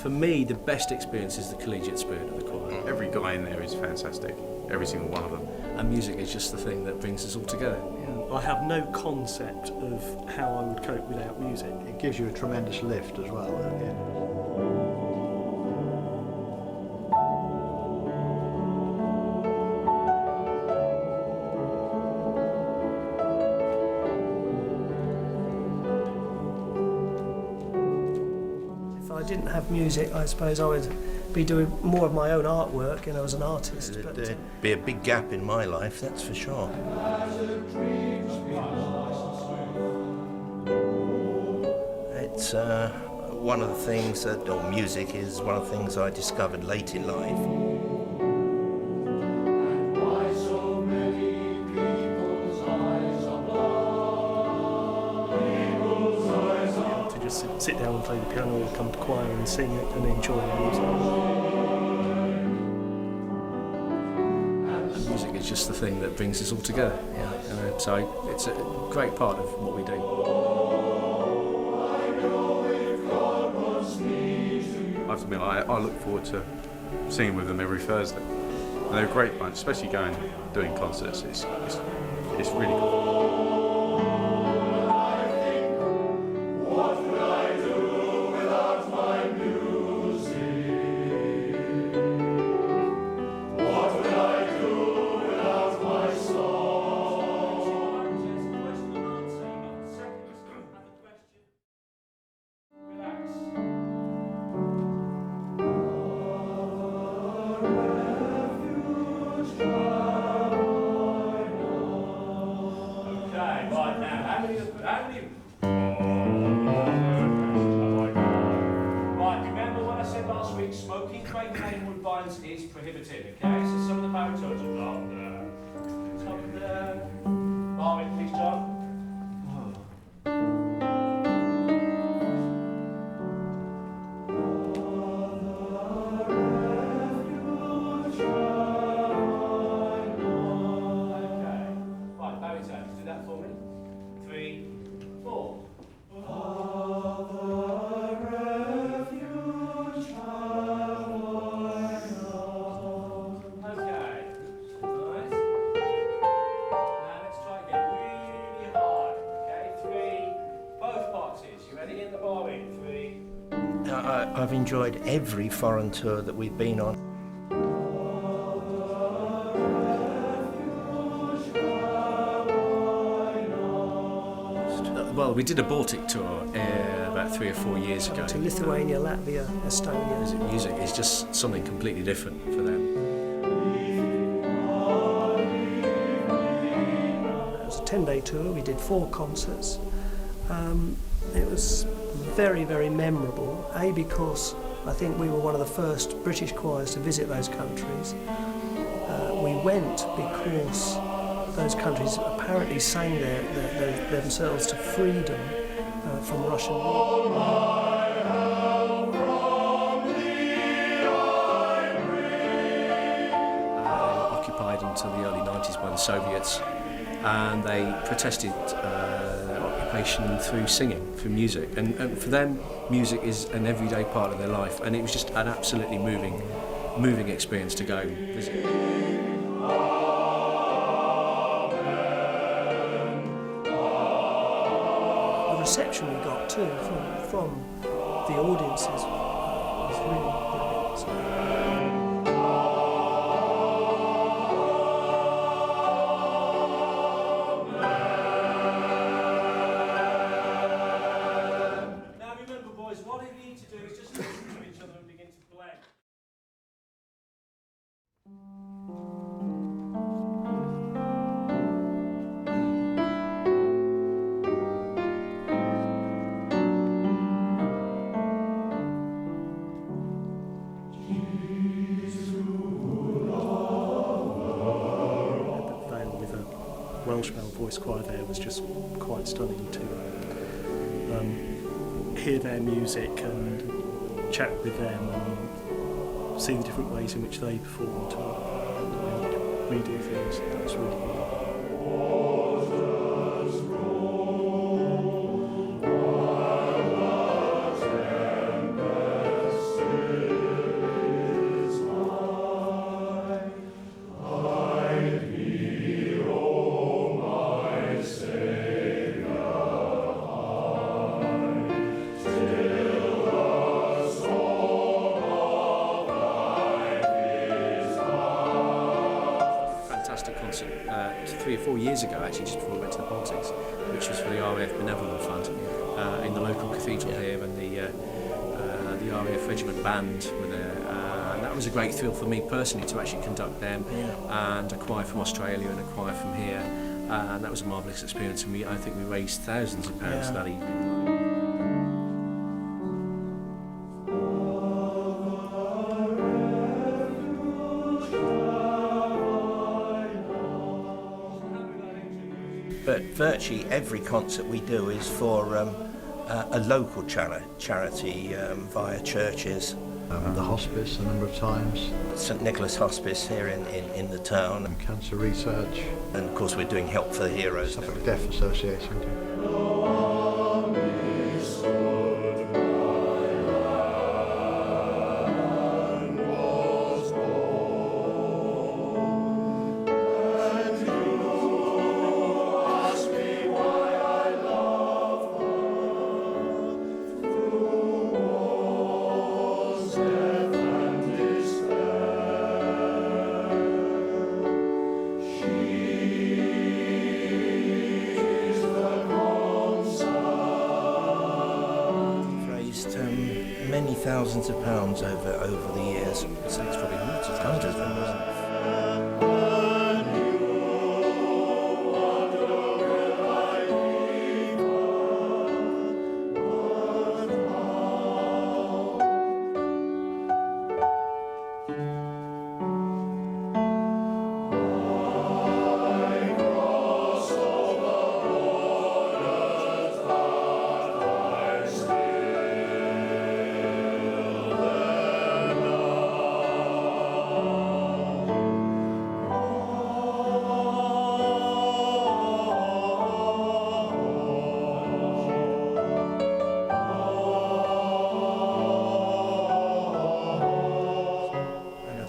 For me, the best experience is the collegiate spirit of the choir. Every guy in there is fantastic, every single one of them. And music is just the thing that brings us all together. Yeah. I have no concept of how I would cope without music. It gives you a tremendous lift as well. If I didn't have music, I suppose I would be doing more of my own artwork, as an artist. There'd be a big gap in my life, that's for sure. It's one of the things music is one of the things I discovered late in life. Sit down and play the piano or come to choir and sing it and enjoy the music. And music is just the thing that brings us all together. So it's a great part of what we do. I have to admit, I look forward to singing with them every Thursday. And they're a great bunch, especially doing concerts. It's really cool. Smoking Craig Woodbines is prohibited, okay? So some of the baritones are on there. Top there. Marvin, please, John. Okay. Right, baritones, do that for me. 3, 4. I've enjoyed every foreign tour that we've been on. Well, we did a Baltic tour about 3 or 4 years ago. To Lithuania, Latvia, Estonia. Music is just something completely different for them. It was a 10-day tour. We did 4 concerts. It was very, very memorable, because I think we were one of the first British choirs to visit those countries. We went because those countries apparently sang themselves to freedom from Russian rule. Occupied until the early 90s by the Soviets, and they protested occupation through singing, through music, and for them music is an everyday part of their life, and it was just an absolutely moving experience to go visit. The reception we got too from the audiences was really brilliant. What you need to do is just listen to each other and begin to blend. Vale with a Welsh male voice choir there was just quite stunning to hear their music and chat with them and see the different ways in which they perform to the way we do things. That's really good. concert 3 or 4 years ago, actually, just before we went to the politics, which was for the RAF Benevolent Fund in the local cathedral here, and the RAF Regiment Band were there. And that was a great thrill for me personally to actually conduct them, and a choir from Australia and a choir from here. And that was a marvellous experience, and I think we raised thousands of pounds that evening. But virtually every concert we do is for a local charity via churches. The hospice a number of times. St Nicholas Hospice here in the town. And cancer research. And of course we're doing Help for the Heroes. Suffolk Deaf Association. Many thousands of pounds over the years. So it's probably hundreds of thousands.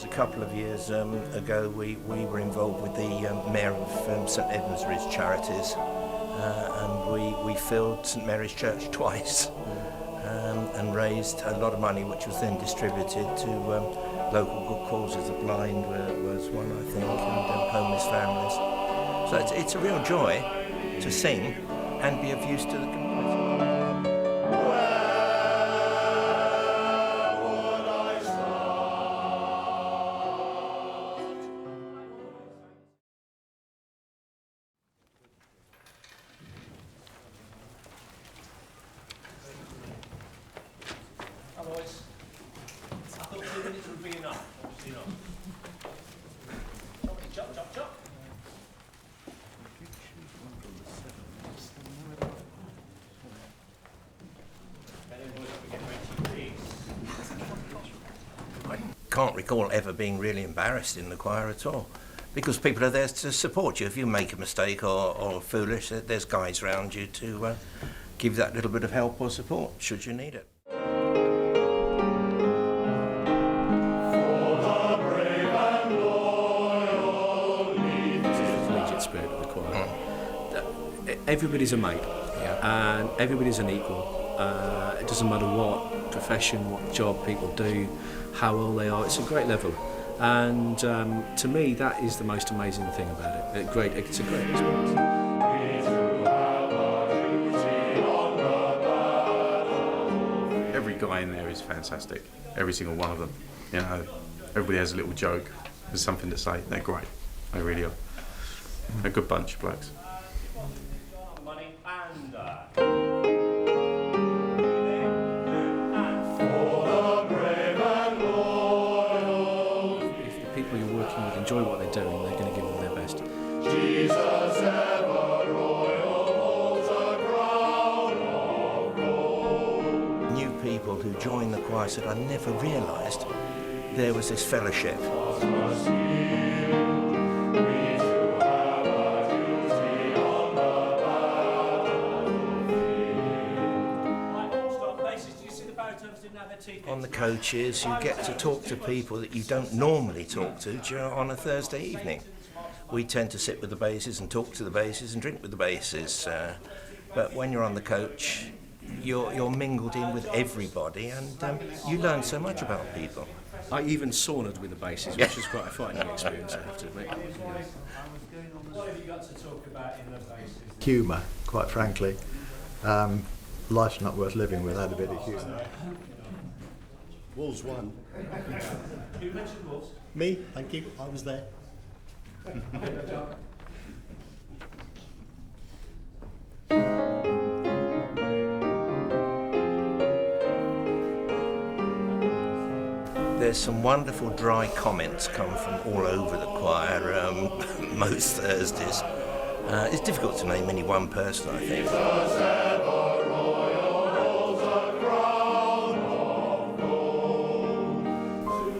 A couple of years ago we were involved with the Mayor of St Edmundsbury's charities, and we filled St Mary's Church twice and raised a lot of money, which was then distributed to local good causes. The blind was one, I think, and homeless families. So it's a real joy to sing and be of use to the community. Otherwise, I thought 2 minutes would be enough. Obviously not. Chop, chop, chop. I can't recall ever being really embarrassed in the choir at all, because people are there to support you. If you make a mistake or foolish, there's guys around you to give that little bit of help or support should you need it. Spirit of the choir. Everybody's a mate, and everybody's an equal. It doesn't matter what profession, what job people do, how old they are. It's a great level, and to me, that is the most amazing thing about it. It's a great experience. Every guy in there is fantastic. Every single one of them. You know, everybody has a little joke. There's something to say. They're great. They really are. A good bunch of blokes. Money and If the people you're working with enjoy what they're doing, they're going to give them their best. Jesus ever royal holds a crown of gold. New people who joined the choir said, I never realised there was this fellowship. On the coaches, you get to talk to people that you don't normally talk to on a Thursday evening. We tend to sit with the basses and talk to the basses and drink with the basses. But when you're on the coach, you're mingled in with everybody, and you learn so much about people. I even saunaed with the basses, which was quite a frightening experience, I have to admit. What have you got to talk about in the basses? Humour, quite frankly. Life's not worth living without a bit of humour. Wolves won. Who mentioned Wolves? Me, thank you. I was there. There's some wonderful dry comments come from all over the choir most Thursdays. It's difficult to name any one person, I think.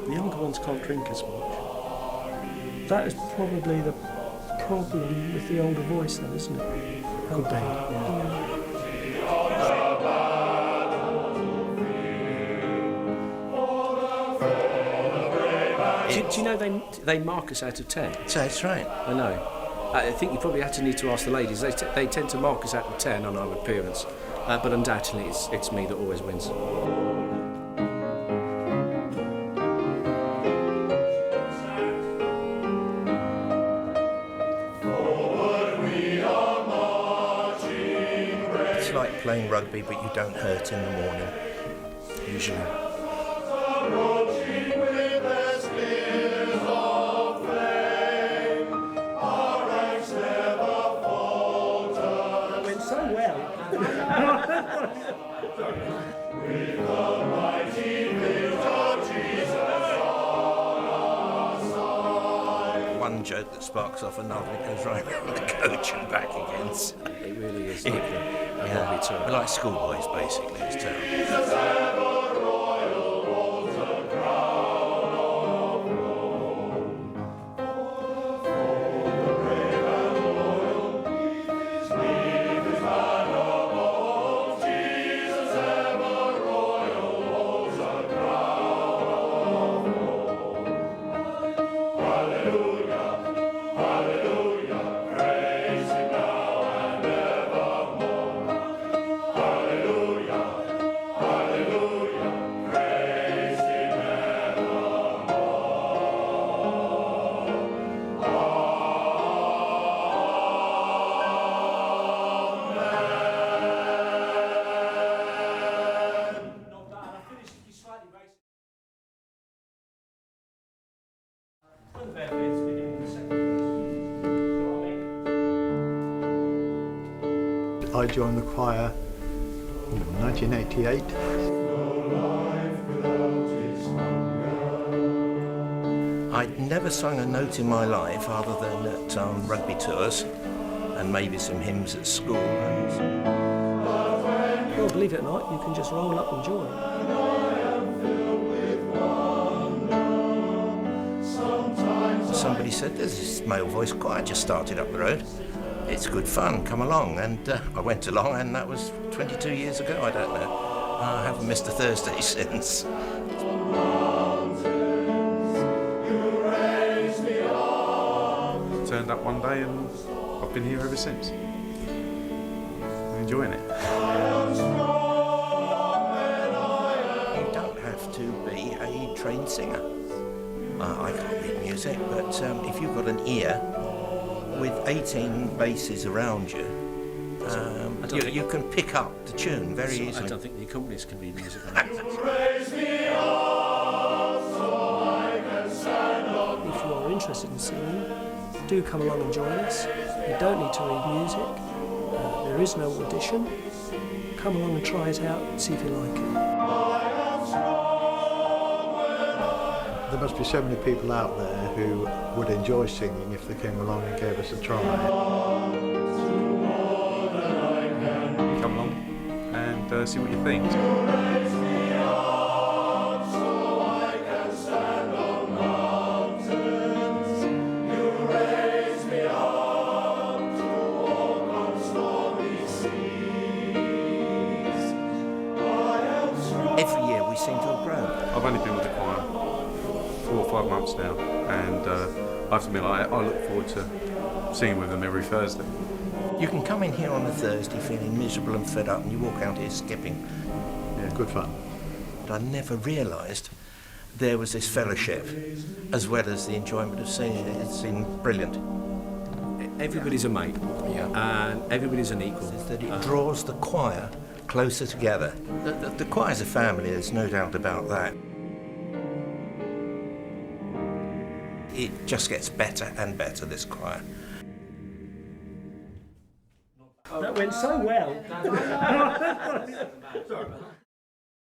The younger ones can't drink as much. That is probably the problem with the older voice then, isn't it? Could be. Do you know they mark us out of 10? So that's right. I know. I think you probably need to ask the ladies. They tend to mark us out of 10 on our appearance, but undoubtedly it's me that always wins. It's like playing rugby, but you don't hurt in the morning, usually. Went so well. One joke that sparks off another, it goes right around the coach and back again. So, It really is like a yeah, rugby tour. we're like schoolboys, basically. It's terrible. I joined the choir in 1988. I'd never sung a note in my life other than at rugby tours and maybe some hymns at school. Well, believe it or not, you can just roll up and join. Somebody said, there's this male voice choir just started up the road. It's good fun, come along. And I went along, and that was 22 years ago, I don't know. I haven't missed a Thursday since. Turned up one day and I've been here ever since. I'm enjoying it. You don't have to be a trained singer. I can't read music, but if you've got an ear with 18 basses around you, you can pick up the tune very easily. I don't think the accompanist can read music. If you're interested in singing, do come along and join us. You don't need to read music. There is no audition. Come along and try it out, see if you like it. There must be so many people out there who would enjoy singing if they came along and gave us a try. Come along and see what you think. Every year we seem to have grown. I've only been with the choir 4 or 5 months now, and I have to admit, I look forward to singing with them every Thursday. You can come in here on a Thursday feeling miserable and fed up, and you walk out here skipping. Yeah, good fun. But I never realised there was this fellowship as well as the enjoyment of singing. It's been brilliant. Everybody's a mate, and everybody's an equal. Is that it draws the choir closer together. The choir's a family, there's no doubt about that. It just gets better and better, this choir. That went so well.